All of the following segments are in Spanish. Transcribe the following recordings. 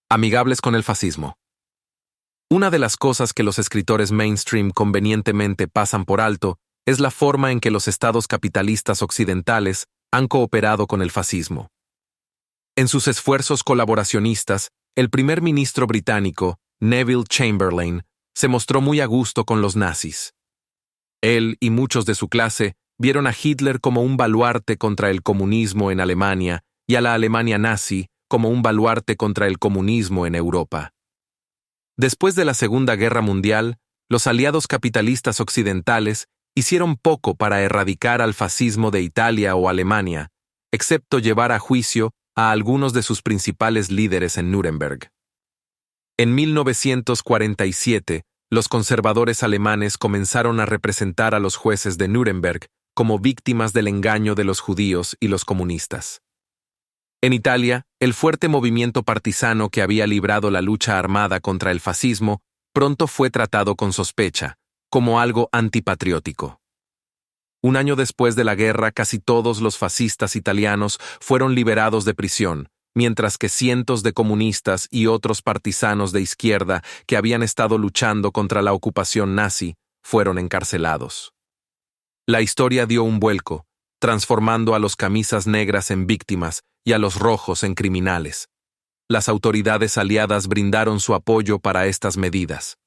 Amigables con el fascismo. Una de las cosas que los escritores mainstream convenientemente pasan por alto es la forma en que los estados capitalistas occidentales han cooperado con el fascismo. En sus esfuerzos colaboracionistas, el primer ministro británico, Neville Chamberlain, se mostró muy a gusto con los nazis. Él y muchos de su clase vieron a Hitler como un baluarte contra el comunismo en Alemania y a la Alemania nazi como un baluarte contra el comunismo en Europa. Después de la Segunda Guerra Mundial, los aliados capitalistas occidentales hicieron poco para erradicar al fascismo de Italia o Alemania, excepto llevar a juicio a algunos de sus principales líderes en Nuremberg. En 1947, los conservadores alemanes comenzaron a representar a los jueces de Nuremberg como víctimas del engaño de los judíos y los comunistas. En Italia, el fuerte movimiento partisano que había librado la lucha armada contra el fascismo pronto fue tratado con sospecha, como algo antipatriótico. Un año después de la guerra, casi todos los fascistas italianos fueron liberados de prisión, mientras que cientos de comunistas y otros partisanos de izquierda que habían estado luchando contra la ocupación nazi fueron encarcelados. La historia dio un vuelco, transformando a los camisas negras en víctimas y a los rojos en criminales. Las autoridades aliadas brindaron su apoyo para estas medidas.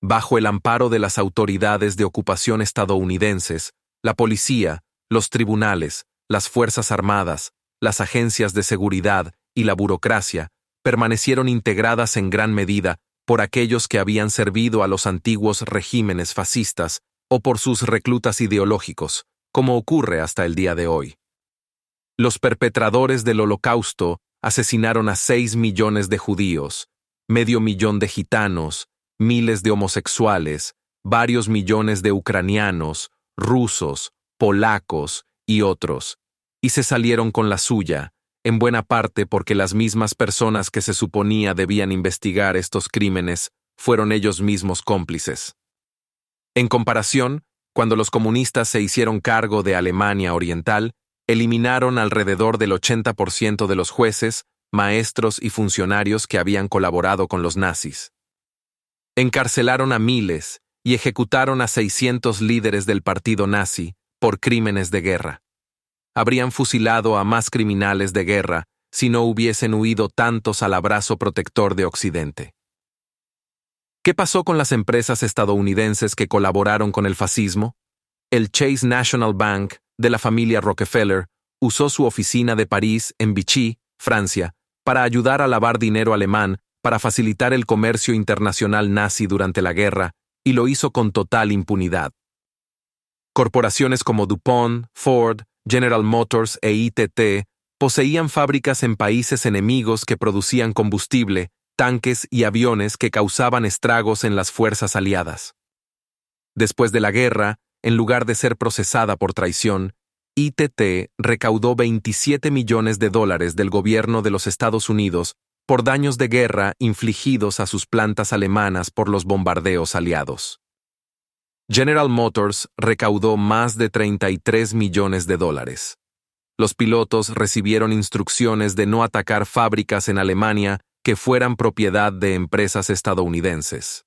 Bajo el amparo de las autoridades de ocupación estadounidenses, la policía, los tribunales, las fuerzas armadas, las agencias de seguridad y la burocracia permanecieron integradas en gran medida por aquellos que habían servido a los antiguos regímenes fascistas o por sus reclutas ideológicos, como ocurre hasta el día de hoy. Los perpetradores del Holocausto asesinaron a 6 millones de judíos, medio millón de gitanos, miles de homosexuales, varios millones de ucranianos, rusos, polacos y otros, y se salieron con la suya, en buena parte porque las mismas personas que se suponía debían investigar estos crímenes fueron ellos mismos cómplices. En comparación, cuando los comunistas se hicieron cargo de Alemania Oriental, eliminaron alrededor del 80% de los jueces, maestros y funcionarios que habían colaborado con los nazis. Encarcelaron a miles y ejecutaron a 600 líderes del partido nazi por crímenes de guerra. Habrían fusilado a más criminales de guerra si no hubiesen huido tantos al abrazo protector de Occidente. ¿Qué pasó con las empresas estadounidenses que colaboraron con el fascismo? El Chase National Bank, de la familia Rockefeller, usó su oficina de París en Vichy, Francia, para ayudar a lavar dinero alemán para facilitar el comercio internacional nazi durante la guerra, y lo hizo con total impunidad. Corporaciones como DuPont, Ford, General Motors e ITT poseían fábricas en países enemigos que producían combustible, tanques y aviones que causaban estragos en las fuerzas aliadas. Después de la guerra, en lugar de ser procesada por traición, ITT recaudó $27 millones del gobierno de los Estados Unidos por daños de guerra infligidos a sus plantas alemanas por los bombardeos aliados. General Motors recaudó más de $33 millones. Los pilotos recibieron instrucciones de no atacar fábricas en Alemania que fueran propiedad de empresas estadounidenses.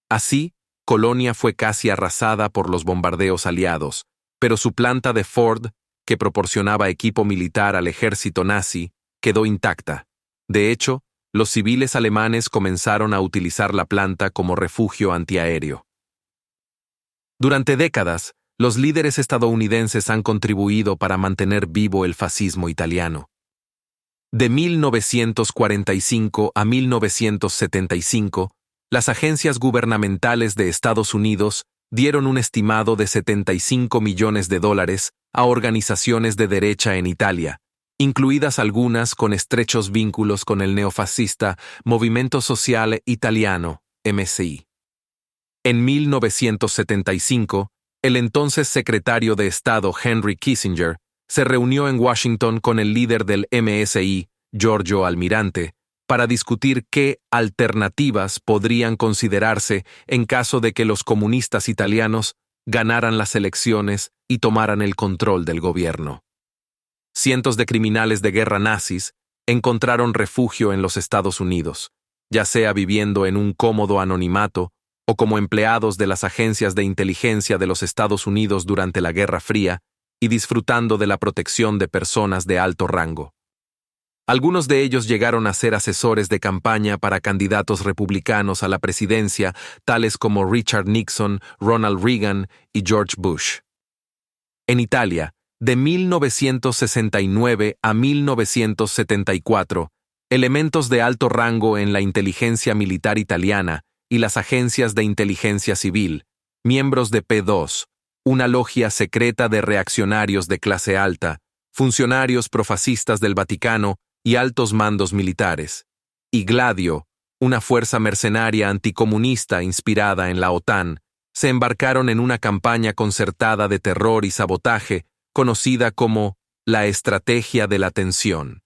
Así, Colonia fue casi arrasada por los bombardeos aliados, pero su planta de Ford, que proporcionaba equipo militar al ejército nazi, quedó intacta. De hecho, los civiles alemanes comenzaron a utilizar la planta como refugio antiaéreo. Durante décadas, los líderes estadounidenses han contribuido para mantener vivo el fascismo italiano. De 1945 a 1975, las agencias gubernamentales de Estados Unidos dieron un estimado de $75 millones a organizaciones de derecha en Italia, incluidas algunas con estrechos vínculos con el neofascista Movimento Sociale Italiano, MSI. En 1975, el entonces secretario de Estado Henry Kissinger se reunió en Washington con el líder del MSI, Giorgio Almirante, para discutir qué alternativas podrían considerarse en caso de que los comunistas italianos ganaran las elecciones y tomaran el control del gobierno. Cientos de criminales de guerra nazis, encontraron refugio en los Estados Unidos, ya sea viviendo en un cómodo anonimato o como empleados de las agencias de inteligencia de los Estados Unidos durante la Guerra Fría y disfrutando de la protección de personas de alto rango. Algunos de ellos llegaron a ser asesores de campaña para candidatos republicanos a la presidencia, tales como Richard Nixon, Ronald Reagan y George Bush. En Italia, de 1969 a 1974, elementos de alto rango en la inteligencia militar italiana y las agencias de inteligencia civil, miembros de P2, una logia secreta de reaccionarios de clase alta, funcionarios profascistas del Vaticano y altos mandos militares, y Gladio, una fuerza mercenaria anticomunista inspirada en la OTAN, se embarcaron en una campaña concertada de terror y sabotaje conocida como la estrategia de la tensión.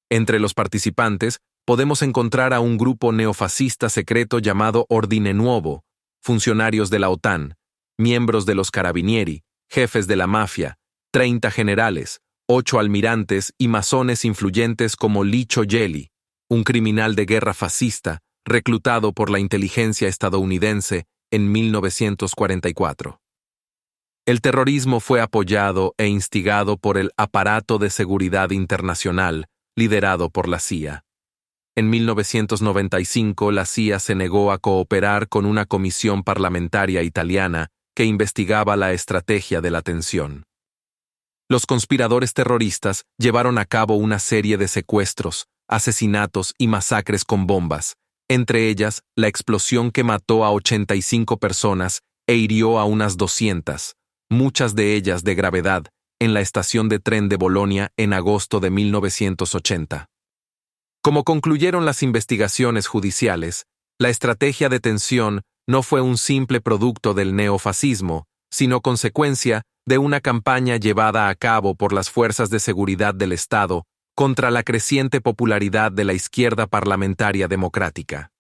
Entre los participantes podemos encontrar a un grupo neofascista secreto llamado Ordine Nuovo, funcionarios de la OTAN, miembros de los Carabinieri, jefes de la mafia, 30 generales, 8 almirantes y masones influyentes como Licio Gelli, un criminal de guerra fascista reclutado por la inteligencia estadounidense en 1944. El terrorismo fue apoyado e instigado por el aparato de seguridad internacional, liderado por la CIA. En 1995, la CIA se negó a cooperar con una comisión parlamentaria italiana que investigaba la estrategia de la tensión. Los conspiradores terroristas llevaron a cabo una serie de secuestros, asesinatos y masacres con bombas, entre ellas la explosión que mató a 85 personas e hirió a unas 200, muchas de ellas de gravedad, en la estación de tren de Bolonia en agosto de 1980. Como concluyeron las investigaciones judiciales, la estrategia de tensión no fue un simple producto del neofascismo, sino consecuencia de una campaña llevada a cabo por las fuerzas de seguridad del Estado contra la creciente popularidad de la izquierda parlamentaria democrática.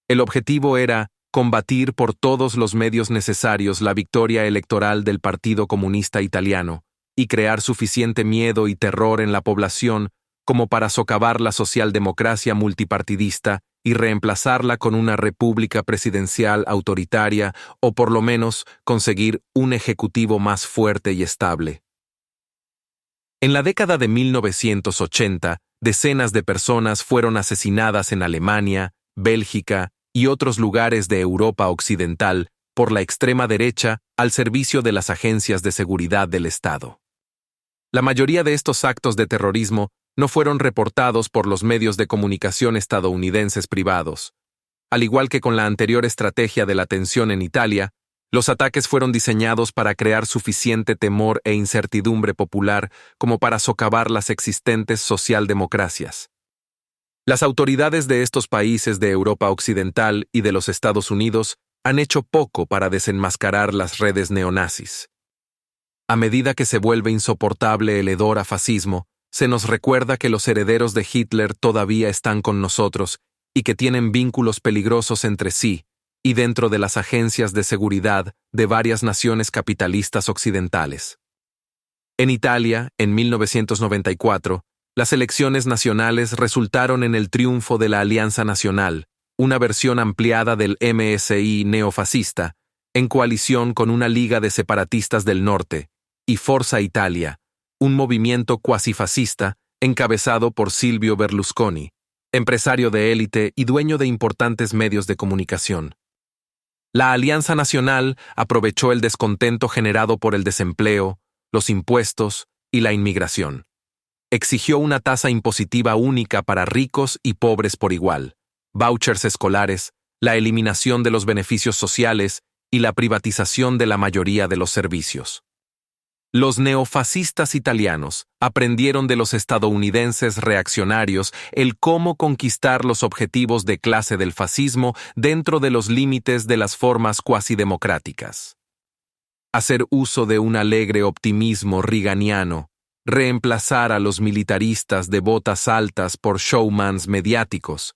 El objetivo era combatir por todos los medios necesarios la victoria electoral del Partido Comunista Italiano y crear suficiente miedo y terror en la población como para socavar la socialdemocracia multipartidista y reemplazarla con una república presidencial autoritaria o por lo menos conseguir un ejecutivo más fuerte y estable. En la década de 1980, decenas de personas fueron asesinadas en Alemania, Bélgica y otros lugares de Europa Occidental por la extrema derecha al servicio de las agencias de seguridad del Estado. La mayoría de estos actos de terrorismo no fueron reportados por los medios de comunicación estadounidenses privados. Al igual que con la anterior estrategia de la tensión en Italia, los ataques fueron diseñados para crear suficiente temor e incertidumbre popular como para socavar las existentes socialdemocracias. Las autoridades de estos países de Europa Occidental y de los Estados Unidos han hecho poco para desenmascarar las redes neonazis. A medida que se vuelve insoportable el hedor a fascismo, se nos recuerda que los herederos de Hitler todavía están con nosotros y que tienen vínculos peligrosos entre sí y dentro de las agencias de seguridad de varias naciones capitalistas occidentales. En Italia, en 1994, las elecciones nacionales resultaron en el triunfo de la Alianza Nacional, una versión ampliada del MSI neofascista, en coalición con una liga de separatistas del norte, y Forza Italia, un movimiento cuasifascista encabezado por Silvio Berlusconi, empresario de élite y dueño de importantes medios de comunicación. La Alianza Nacional aprovechó el descontento generado por el desempleo, los impuestos y la inmigración. Exigió una tasa impositiva única para ricos y pobres por igual, vouchers escolares, la eliminación de los beneficios sociales y la privatización de la mayoría de los servicios. Los neofascistas italianos aprendieron de los estadounidenses reaccionarios el cómo conquistar los objetivos de clase del fascismo dentro de los límites de las formas cuasidemocráticas. Hacer uso de un alegre optimismo reaganiano, reemplazar a los militaristas de botas altas por showmans mediáticos,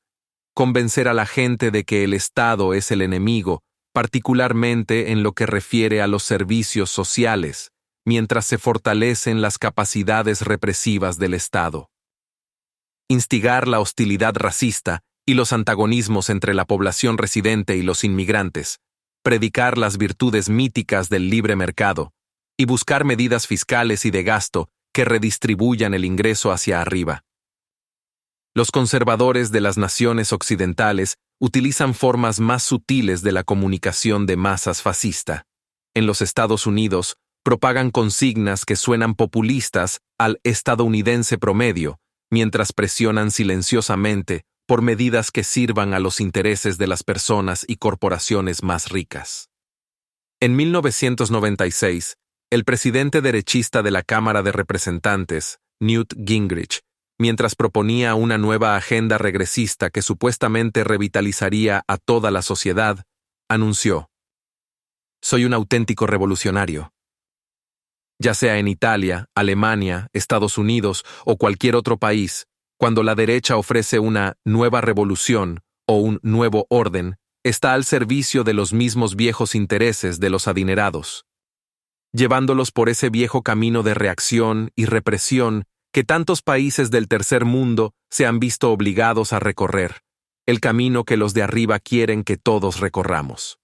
convencer a la gente de que el Estado es el enemigo, particularmente en lo que refiere a los servicios sociales, mientras se fortalecen las capacidades represivas del Estado. instigar la hostilidad racista y los antagonismos entre la población residente y los inmigrantes, predicar las virtudes míticas del libre mercado y buscar medidas fiscales y de gasto que redistribuyan el ingreso hacia arriba. Los conservadores de las naciones occidentales utilizan formas más sutiles de la comunicación de masas fascista. En los Estados Unidos, propagan consignas que suenan populistas al estadounidense promedio, mientras presionan silenciosamente por medidas que sirvan a los intereses de las personas y corporaciones más ricas. En 1996, el presidente derechista de la Cámara de Representantes, Newt Gingrich, mientras proponía una nueva agenda regresista que supuestamente revitalizaría a toda la sociedad, anunció: «Soy un auténtico revolucionario». Ya sea en Italia, Alemania, Estados Unidos o cualquier otro país, cuando la derecha ofrece una nueva revolución o un nuevo orden, está al servicio de los mismos viejos intereses de los adinerados, llevándolos por ese viejo camino de reacción y represión que tantos países del tercer mundo se han visto obligados a recorrer, el camino que los de arriba quieren que todos recorramos.